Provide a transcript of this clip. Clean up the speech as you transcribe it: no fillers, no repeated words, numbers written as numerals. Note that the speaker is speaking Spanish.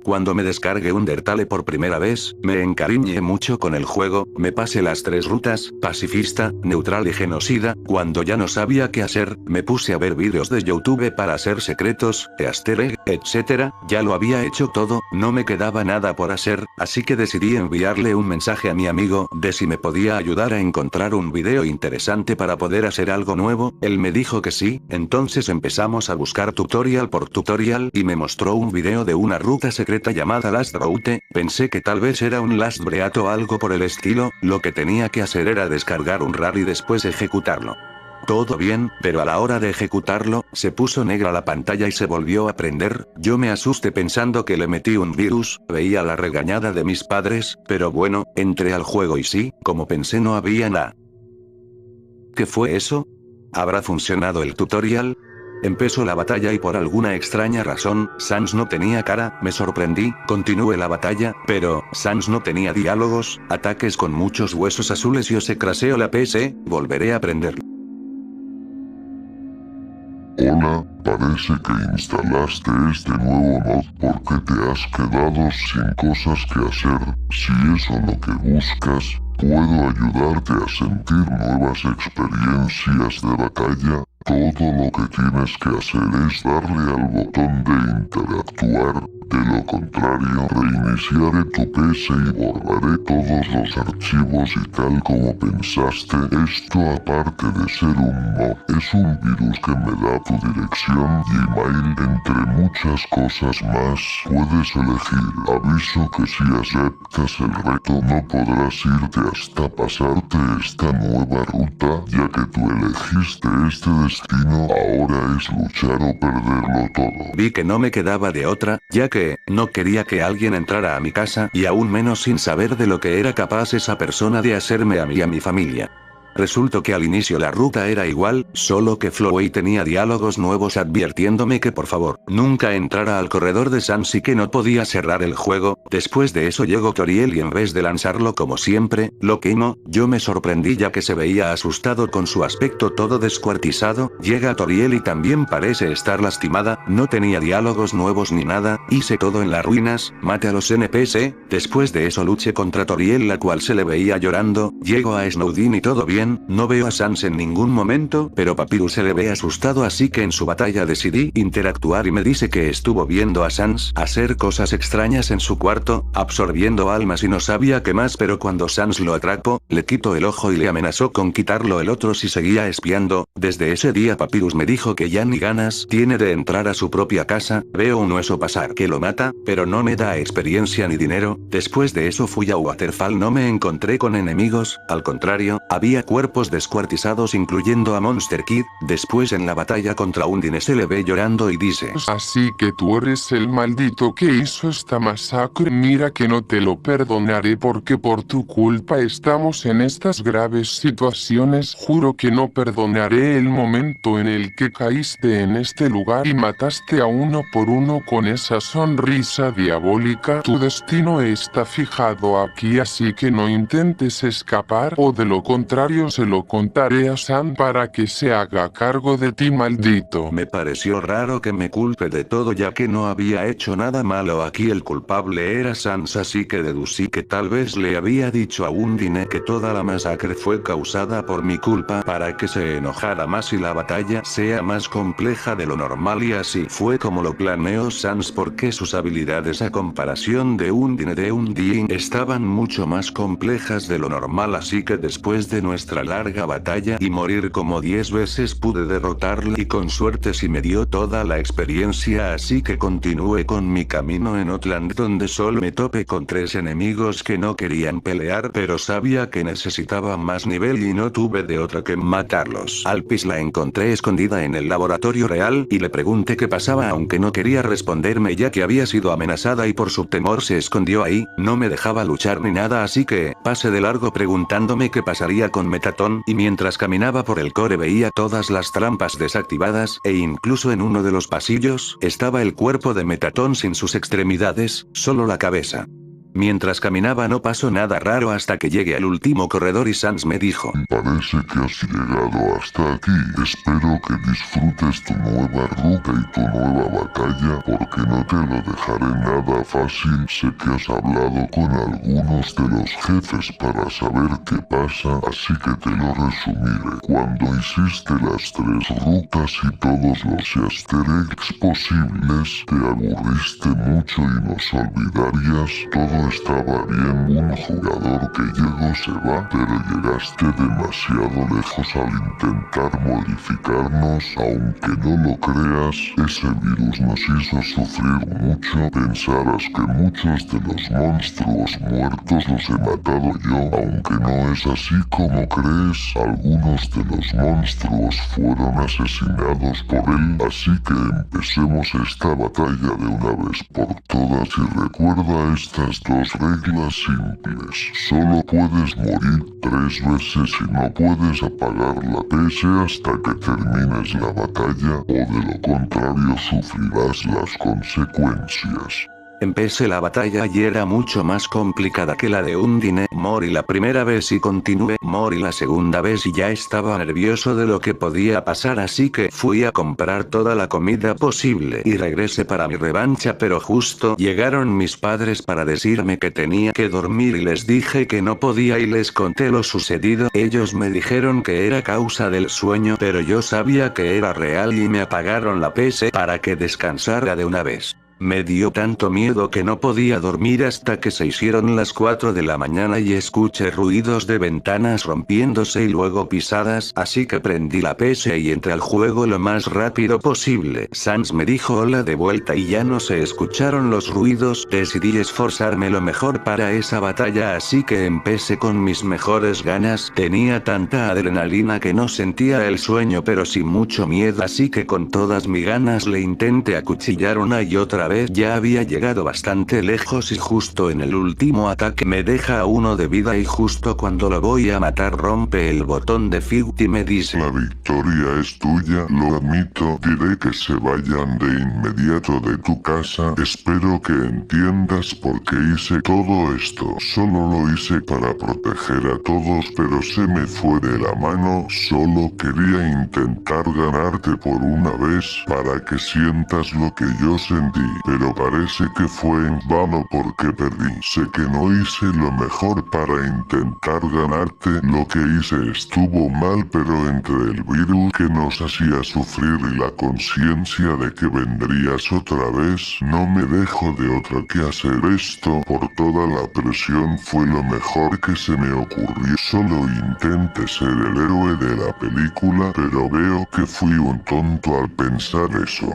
cuando me descargué Undertale por primera vez, me encariñé mucho con el juego, me pasé las 3 rutas, pacifista, neutral y genocida, cuando ya no sabía qué hacer, me puse a ver vídeos de YouTube para hacer secretos, easter egg, etc., ya lo había hecho todo, no me quedaba nada por hacer, así que decidí enviarle un mensaje a mi amigo, de si me podía ayudar a encontrar un video interesante para poder hacer algo nuevo, él me dijo que sí, entonces empezamos a buscar tutorial por tutorial y me mostró un video de una ruta secreta llamada Last Route, pensé que tal vez era un Last Breath o algo por el estilo, lo que tenía que hacer era descargar un RAR y después ejecutarlo. Todo bien, pero a la hora de ejecutarlo, se puso negra la pantalla y se volvió a prender, yo me asusté pensando que le metí un virus, veía la regañada de mis padres, pero bueno, entré al juego y sí, como pensé no había nada. ¿Qué fue eso? ¿Habrá funcionado el tutorial? Empezó la batalla y por alguna extraña razón, Sans no tenía cara, me sorprendí, continué la batalla, pero, Sans no tenía diálogos, ataques con muchos huesos azules y se crasheó la PC, volveré a aprender. Hola, parece que instalaste este nuevo mod porque te has quedado sin cosas que hacer. Si eso es lo que buscas, puedo ayudarte a sentir nuevas experiencias de batalla. Todo lo que tienes que hacer es darle al botón de interactuar. De lo contrario, reiniciaré tu PC y borraré todos los archivos y tal como pensaste. Esto aparte de ser un mod, es un virus que me da tu dirección y email entre muchas cosas más. Puedes elegir. Aviso que si aceptas el reto no podrás irte hasta pasarte esta nueva ruta, ya que tú elegiste este destino. Ahora es luchar o perderlo todo. Vi que no me quedaba de otra, ya que no quería que alguien entrara a mi casa y aún menos sin saber de lo que era capaz esa persona de hacerme a mí y a mi familia. Resultó que al inicio la ruta era igual, solo que Flowey tenía diálogos nuevos advirtiéndome que por favor, nunca entrara al corredor de Sans y que no podía cerrar el juego. Después de eso llegó Toriel y en vez de lanzarlo como siempre, lo quemó, yo me sorprendí ya que se veía asustado con su aspecto todo descuartizado, llega Toriel y también parece estar lastimada, no tenía diálogos nuevos ni nada, hice todo en las ruinas, mate a los NPC, después de eso luché contra Toriel la cual se le veía llorando, llego a Snowdin y todo bien. No veo a Sans en ningún momento, pero Papyrus se le ve asustado así que en su batalla decidí interactuar y me dice que estuvo viendo a Sans hacer cosas extrañas en su cuarto, absorbiendo almas y no sabía qué más, pero cuando Sans lo atrapó, le quitó el ojo y le amenazó con quitarlo el otro si seguía espiando. Desde ese día Papyrus me dijo que ya ni ganas tiene de entrar a su propia casa, veo un hueso pasar que lo mata, pero no me da experiencia ni dinero. Después de eso fui a Waterfall, no me encontré con enemigos, al contrario, había cuerpos descuartizados incluyendo a Monster Kid, después en la batalla contra Undine se le ve llorando y dice: Así que tú eres el maldito que hizo esta masacre. Mira que no te lo perdonaré porque por tu culpa estamos en estas graves situaciones. Juro que no perdonaré el momento en el que caíste en este lugar y mataste a uno por uno con esa sonrisa diabólica. Tu destino está fijado aquí, así que no intentes escapar o de lo contrario se lo contaré a Sam para que se haga cargo de ti, maldito. Me pareció raro que me culpe de todo ya que no había hecho nada malo. Aquí el culpable era Sans, así que deducí que tal vez le había dicho a Undine que toda la masacre fue causada por mi culpa para que se enojara más y la batalla sea más compleja de lo normal, y así fue como lo planeó Sans porque sus habilidades a comparación de Undine estaban mucho más complejas de lo normal, así que después de nuestra larga batalla y morir como 10 veces pude derrotarle y con suerte sí me dio toda la experiencia, así que continué con mi camino en Outland donde solo me topé con 3 enemigos que no querían pelear pero sabía que necesitaba más nivel y no tuve de otra que matarlos. Alpis la encontré escondida en el laboratorio real y le pregunté qué pasaba aunque no quería responderme ya que había sido amenazada y por su temor se escondió ahí, no me dejaba luchar ni nada, así que pasé de largo preguntándome qué pasaría con Mettaton y mientras caminaba por el core veía todas las trampas desactivadas e incluso en uno de los pasillos estaba el cuerpo de Mettaton sin sus extremidades, solo la cabeza. Mientras caminaba no pasó nada raro hasta que llegué al último corredor y Sans me dijo: Parece que has llegado hasta aquí. Espero que disfrutes tu nueva ruta y tu nueva batalla, porque no te lo dejaré nada fácil. Sé que has hablado con algunos de los jefes para saber qué pasa, así que te lo resumiré. Cuando hiciste las 3 rutas y todos los easter eggs posibles, te aburriste mucho y nos olvidarías. Todo estaba bien, un jugador que llegó se va, pero llegaste demasiado lejos al intentar modificarnos. Aunque no lo creas, ese virus nos hizo sufrir mucho. Pensarás que muchos de los monstruos muertos los he matado yo, aunque no es así como crees. Algunos de los monstruos fueron asesinados por él, así que empecemos esta batalla de una vez por todas y recuerda estas 2 reglas simples. Solo puedes morir 3 veces y no puedes apagar la PC hasta que termines la batalla, o de lo contrario sufrirás las consecuencias. Empecé la batalla y era mucho más complicada que la de Undine. Morí la primera vez y continué. Morí la segunda vez y ya estaba nervioso de lo que podía pasar, así que fui a comprar toda la comida posible y regresé para mi revancha, pero justo llegaron mis padres para decirme que tenía que dormir y les dije que no podía y les conté lo sucedido. Ellos me dijeron que era causa del sueño, pero yo sabía que era real y me apagaron la PC para que descansara de una vez. Me dio tanto miedo que no podía dormir hasta que se hicieron las 4 de la mañana y escuché ruidos de ventanas rompiéndose y luego pisadas, así que prendí la PC y entré al juego lo más rápido posible. Sans me dijo hola de vuelta y ya no se escucharon los ruidos. Decidí esforzarme lo mejor para esa batalla, así que empecé con mis mejores ganas. Tenía tanta adrenalina que no sentía el sueño, pero sí mucho miedo, así que con todas mis ganas le intenté acuchillar una y otra vez. Ya había llegado bastante lejos y justo en el último ataque me deja a 1 de vida y justo cuando lo voy a matar rompe el botón de Fight y me dice: La victoria es tuya, lo admito. Diré que se vayan de inmediato de tu casa. Espero que entiendas por qué hice todo esto. Solo lo hice para proteger a todos, pero se me fue de la mano. Solo quería intentar ganarte por una vez, para que sientas lo que yo sentí. Pero parece que fue en vano porque perdí. Sé que no hice lo mejor para intentar ganarte. Lo que hice estuvo mal, pero entre el virus que nos hacía sufrir y la conciencia de que vendrías otra vez, no me dejo de otra que hacer esto. Por toda la presión fue lo mejor que se me ocurrió. Solo intenté ser el héroe de la película, pero veo que fui un tonto al pensar eso.